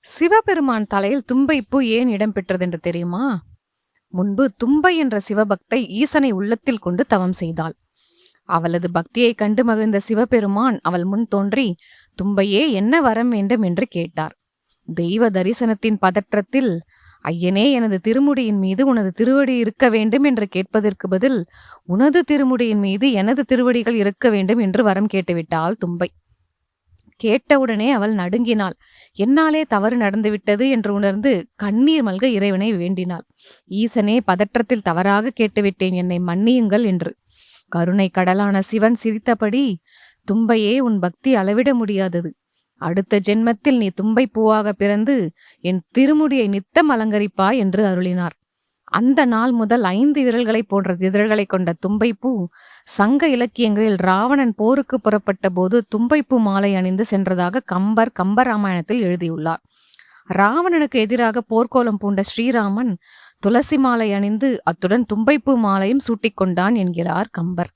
சிவபெருமான் தலையில் தும்பைப்பூ ஏன் இடம் பெற்றதென்று தெரியுமா? முன்பு தும்பை என்ற சிவபக்தை ஈசனை உள்ளத்தில் கொண்டு தவம் செய்தாள். அவளது பக்தியைக் கண்டு மகிழ்ந்த சிவபெருமான் அவள் முன் தோன்றி, தும்பையே என்ன வரம் வேண்டும் என்று கேட்டார். தெய்வ தரிசனத்தின் பதற்றத்தில், ஐயனே, எனது திருமுடியின் மீது உனது திருவடி இருக்க வேண்டும் என்று கேட்பதற்கு பதில், உனது திருமுடியின் மீது எனது திருவடிகள் இருக்க வேண்டும் என்று வரம் கேட்டுவிட்டாள் தும்பை. கேட்டவுடனே அவள் நடுங்கினாள். என்னாலே தவறு நடந்துவிட்டது என்று உணர்ந்து கண்ணீர் மல்க இறைவனை வேண்டினாள். ஈசனே, பதற்றத்தில் தவறாக கேட்டுவிட்டேன், என்னை மன்னியுங்கள் என்று. கருணை கடலான சிவன் சிரித்தபடி, தும்பையே, உன் பக்தி அளவிட முடியாதது. அடுத்த ஜென்மத்தில் நீ தும்பை பூவாக பிறந்து என் திருமுடியை நித்தம் அலங்கரிப்பாய் என்று அருளினார். அந்த நாள் முதல் 5 விரல்களை போன்ற இதழ்களை கொண்ட தும்பைப்பூ சங்க இலக்கியங்களில் ராவணன் போருக்கு புறப்பட்ட போது தும்பைப்பூ மாலை அணிந்து சென்றதாக கம்பர் கம்பராமாயணத்தில் எழுதியுள்ளார். ராவணனுக்கு எதிராக போர்க்கோலம் பூண்ட ஸ்ரீராமன் துளசி மாலை அணிந்து அத்துடன் தும்பைப்பூ மாலையும் சூட்டிக்கொண்டான் என்கிறார் கம்பர்.